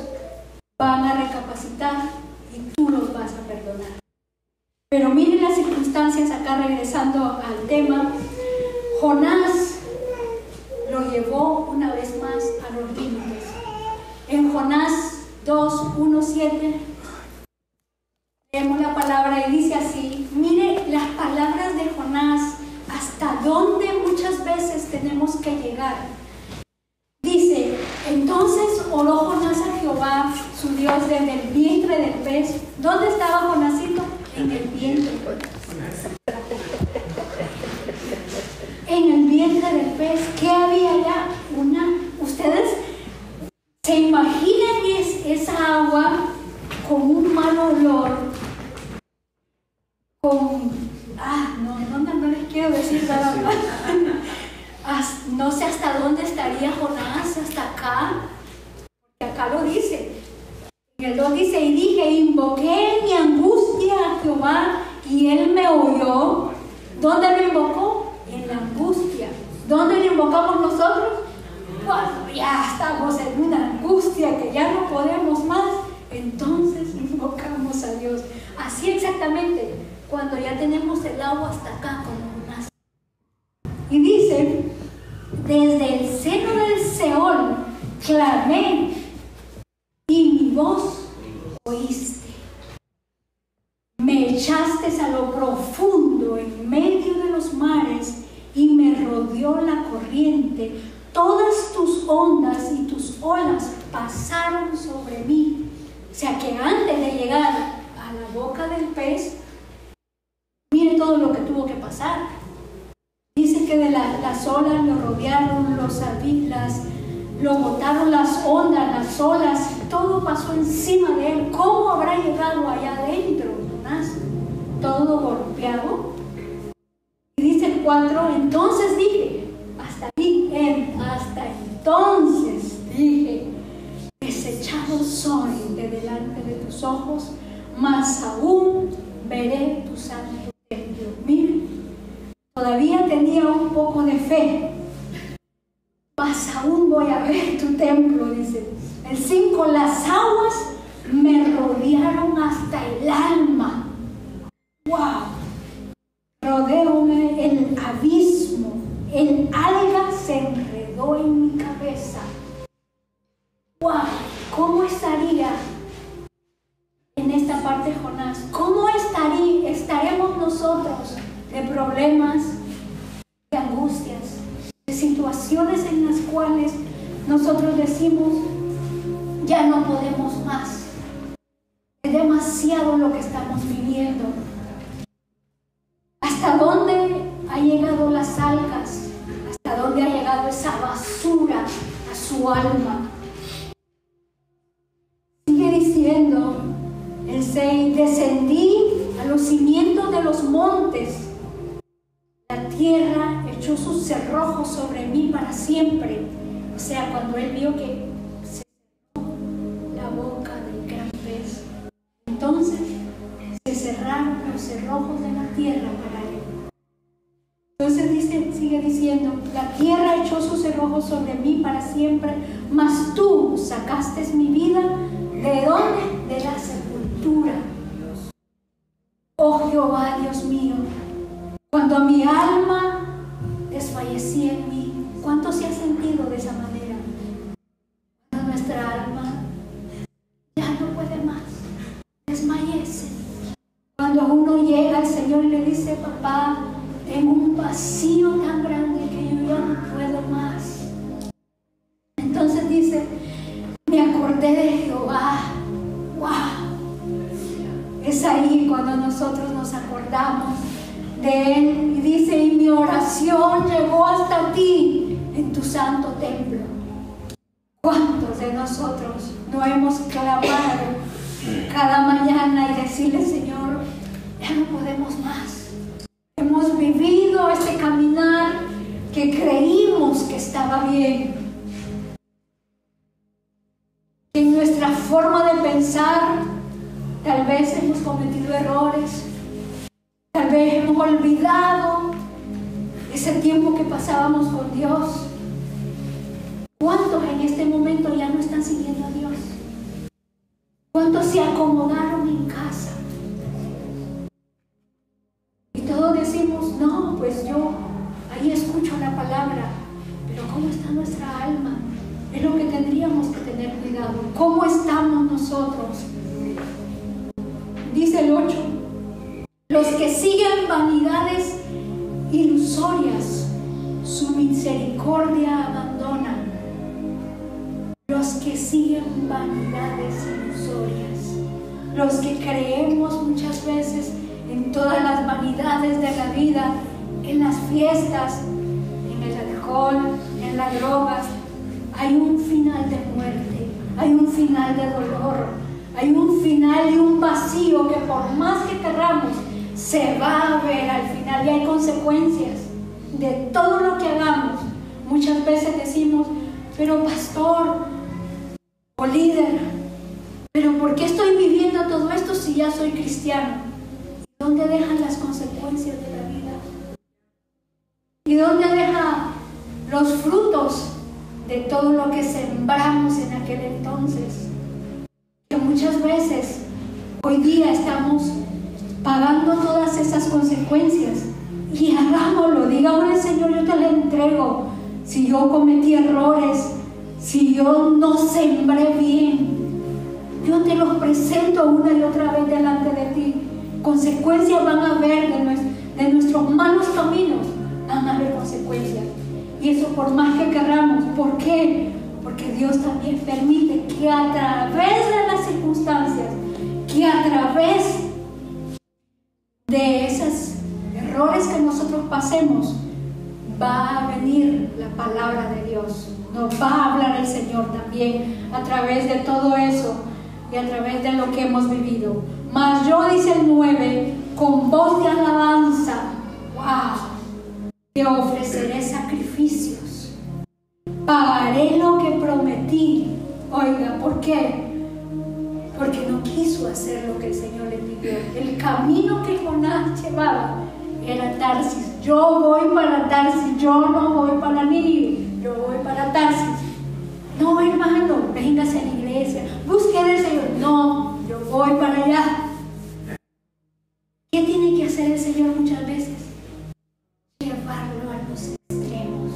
van a recapacitar y tú los vas a perdonar. Pero miren las circunstancias acá, regresando al tema. Jonás lo llevó una vez más a los límites. En Jonás 2:1-7 leemos la palabra y dice así, mire las palabras de Jonás, hasta dónde muchas veces tenemos que llegar. Dice, entonces oró Jonás a Jehová, su Dios, desde el vientre del pez. ¿Dónde estaba Jonásito? En el vientre. En el vientre del pez. ¿Qué había allá? Ustedes se imaginan esa agua con un mal olor, no les quiero decir nada más. No sé hasta dónde estaría Jonás, hasta acá, porque acá lo dice. En el 2 dice, y dije, invoqué mi angustia a Jehová, y él me oyó. ¿Dónde lo invocó? En la angustia. ¿Dónde lo invocamos nosotros? Cuando ya estamos en una angustia que ya no podemos más, entonces invocamos a Dios. así exactamente, cuando ya tenemos el agua hasta acá, como nace. Y dice, desde el seno del Seol clamé y mi voz oíste. Me echaste a lo profundo en medio de los mares y me rodeó la corriente. Todas tus ondas y tus olas pasaron sobre mí. O sea que antes de llegar a la boca del pez, mire todo lo que tuvo que pasar. Dice que de las olas lo rodearon, lo botaron las ondas, las olas, todo pasó encima de él. ¿Cómo habrá llegado allá adentro, Jonás? Todo golpeado. Y dice el 4, entonces dije, hasta entonces dije, desechado soy de delante de tus ojos, mas aún veré tu santo templo. Mire, todavía tenía un poco de fe, mas aún voy a ver tu templo, dice. El 5, las aguas me rodearon hasta el alma. ¡Wow! Rodeóme el abismo, el alga se enredó en mi cabeza. ¡Wow! ¿Cómo estaría en esta parte Jonás? ¿Cómo estaremos nosotros de problemas, de angustias, de situaciones en las cuales nosotros decimos, ya no podemos más? Es demasiado lo que estamos viviendo. ¿Hasta dónde ha llegado las algas? ¿Hasta dónde ha llegado esa basura a su alma? Sigue diciendo el 6, descendí a los cimientos de los montes. La tierra echó sus cerrojos sobre mí para siempre. O sea, cuando él vio que se cerró la boca del gran pez, entonces se cerraron los cerrojos de la tierra para él. Entonces sigue diciendo, la tierra echó sus cerrojos sobre mí para siempre, mas tú sacaste mi vida, ¿de dónde? De la sepultura. Oh Jehová, Dios mío, cuando mi alma desfallecía en mí, ¿cuánto se ha sentido de esa manera? Cuando nuestra alma ya no puede más, desmayece. Cuando uno llega al Señor y le dice, papá, tengo un vacío tan grande que yo ya no puedo más. Entonces dice, me acordé de Jehová. ¡Wow! Es ahí cuando nosotros nos acordamos de Él y dice, y mi oración llegó hasta ti en tu santo templo. ¿Cuántos de nosotros no hemos clamado cada mañana y decirle, Señor, ya no podemos más? Hemos vivido este caminar que creímos que estaba bien. En nuestra forma de pensar, tal vez hemos cometido errores, tal vez hemos olvidado ese tiempo que pasábamos con Dios. ¿Cuántos en este momento ya no están siguiendo a Dios? ¿Cuántos se acomodaron en casa? Y todos decimos, no, pues yo ahí escucho la palabra, pero ¿cómo está nuestra alma? Es lo que tendríamos que tener cuidado. ¿Cómo estamos nosotros? Dice el 8, los que siguen vanidades ilusorias, su misericordia abandonan. Los que siguen vanidades ilusorias, los que creemos muchas veces en todas las vanidades de la vida, en las fiestas, en el alcohol, en las drogas, hay un final de muerte, hay un final de dolor, hay un final y un vacío que por más que querramos, se va a ver al final y hay consecuencias de todo lo que hagamos. Muchas veces decimos, pero pastor o líder, pero ¿por qué estoy viviendo todo esto si ya soy cristiano? ¿Y dónde dejan las consecuencias de la vida? ¿Y dónde deja los frutos de todo lo que sembramos en aquel entonces? Que muchas veces hoy día estamos pagando todas esas consecuencias. Y hagámoslo, digámosle: Señor, yo te la entrego. Si yo cometí errores, si yo no sembré bien, yo te los presento una y otra vez delante de ti. Consecuencias van a haber de nuestros malos caminos, van a haber consecuencias. Y eso por más que querramos. ¿Por qué? Porque Dios también permite que a través de las circunstancias, que a través de esos errores que nosotros pasemos, va a venir la palabra de Dios. Nos va a hablar el Señor también a través de todo eso y a través de lo que hemos vivido. Mas yo, dice el 9, con voz de alabanza, wow, te ofreceré sacrificios, pagaré lo que prometí. Oiga, ¿por qué? Porque no quiso hacer lo que el Señor le pidió. El camino que Jonás llevaba era Tarsis. Yo voy para Tarsis, yo no voy para Nínive, yo voy para Tarsis. No, hermano, véngase a la iglesia, busque al Señor. No, yo voy para allá. ¿Qué tiene que hacer el Señor muchas veces? Llevarlo a los extremos.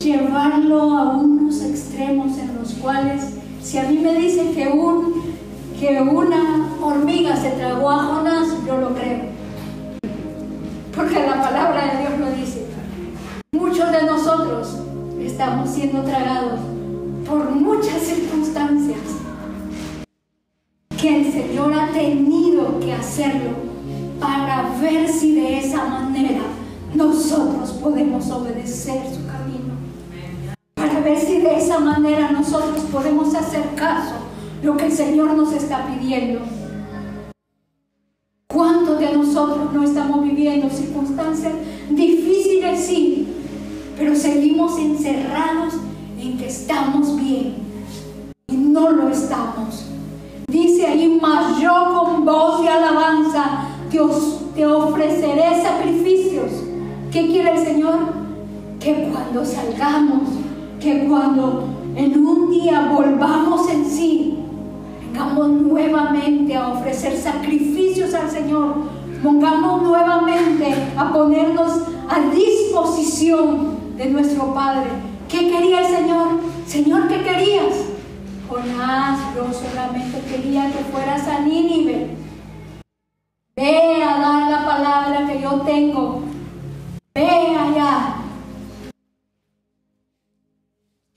Llevarlo a unos extremos en los cuales, si a mí me dicen que una hormiga se tragó a Jonás, yo lo creo. Porque la palabra de Dios lo dice. Muchos de nosotros estamos siendo tragados por muchas circunstancias que el Señor ha tenido que hacerlo para ver si de esa manera nosotros podemos obedecer su camino, para ver si de esa manera nosotros podemos hacer caso a lo que el Señor nos está pidiendo. ¿Cuántos de nosotros no estamos viviendo circunstancias difíciles? Sí, pero seguimos encerrados en que estamos bien y no lo estamos. Dice ahí: mas yo con voz de alabanza te ofreceré sacrificios. ¿Qué quiere el Señor? Que cuando salgamos, que cuando en un día volvamos en sí, vengamos nuevamente a ofrecer sacrificios al Señor. Pongamos nuevamente a ponernos a disposición de nuestro Padre. ¿Qué quería el Señor? Señor, ¿qué querías? Jonás, yo solamente quería que fueras a Nínive. Ve a dar la palabra que yo tengo. Ve allá.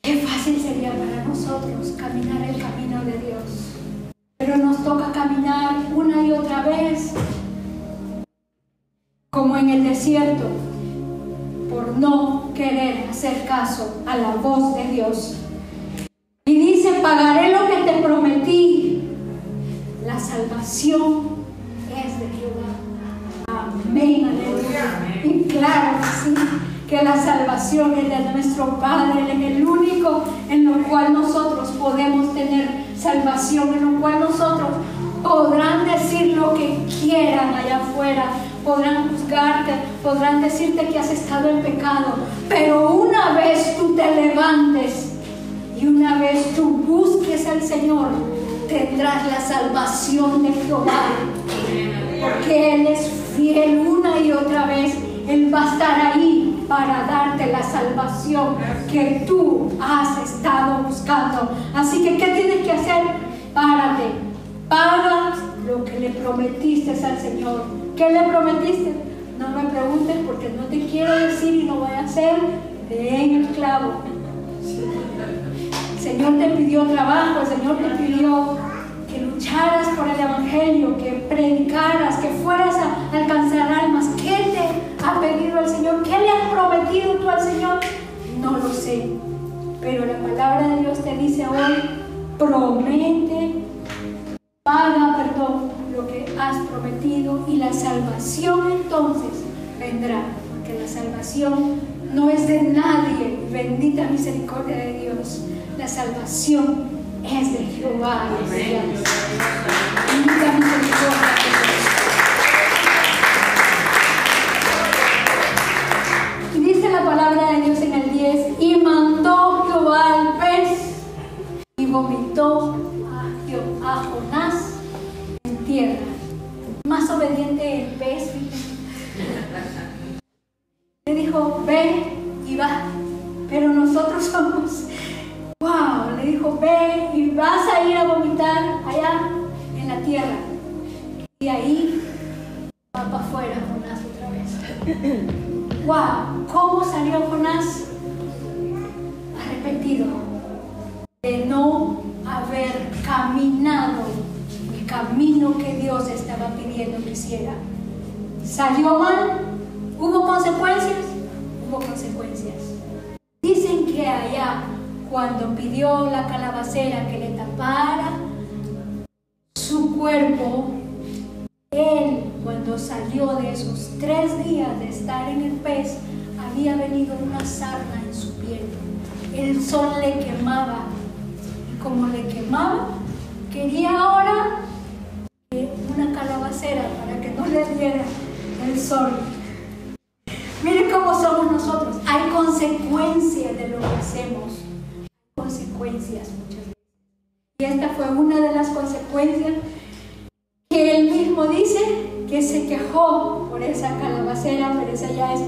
Qué fácil sería para nosotros caminar el camino de Dios. Pero nos toca caminar una y otra vez, como en el desierto, por no querer hacer caso a la voz de Dios. Y dice: pagaré lo que te prometí. La salvación es de Jehová. Amén, aleluya. Y claro que sí, que la salvación es de nuestro Padre. Él es el único en lo cual nosotros podemos tener salvación, en lo cual nosotros podrán decir lo que quieran allá afuera, podrán juzgarte, podrán decirte que has estado en pecado, pero una vez tú te levantes y una vez tú busques al Señor, tendrás la salvación de Jehová, porque Él es fiel una y otra vez. Él va a estar ahí para darte la salvación que tú has estado buscando. Así que, ¿qué tienes que hacer? Párate, paga lo que le prometiste al Señor. ¿Qué le prometiste? No me preguntes porque no te quiero decir y no voy a hacer en el clavo. El Señor te pidió trabajo, el Señor te pidió que lucharas por el Evangelio, que predicaras, que fueras a alcanzar almas. ¿Qué te ha pedido el Señor? ¿Qué le has prometido tú al Señor? No lo sé, pero la palabra de Dios te dice hoy: promete, paga, lo que has prometido, y la salvación entonces vendrá, porque la salvación no es de nadie. Bendita misericordia de Dios. La salvación es de Jehová. Bendita misericordia de Dios. Y dice la palabra de Dios en el 10: y mandó Jehová al pez y vomitó a Jonás en tierra. Más obediente el pez. Le dijo, ve y va. Pero nosotros somos, wow, le dijo, ve y vas a ir a vomitar allá en la tierra. Y ahí va para afuera Jonás otra vez. Wow, ¿cómo salió Jonás? Arrepentido de no haber caminado el camino que Dios estaba pidiendo que hiciera. ¿Salió mal? ¿Hubo consecuencias? Hubo consecuencias. Dicen que allá, cuando pidió la calabacera que le tapara su cuerpo, él, cuando salió de esos 3 días de estar en el pez, había venido una sarna en su piel. El sol le quemaba. Y como le quemaba, quería ahora una calabacera para que no le diera el sol. Miren cómo somos nosotros. Hay consecuencias de lo que hacemos. Hay consecuencias muchas veces. Y esta fue una de las consecuencias que él mismo dice que se quejó por esa calabacera, pero esa ya es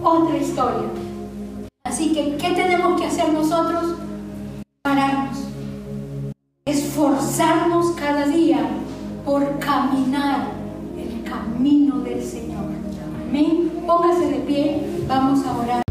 otra historia. Así que, ¿qué tenemos que hacer nosotros? Pararnos. Esforzarnos cada día por caminar el camino del Señor. Amén. Póngase de pie, vamos a orar.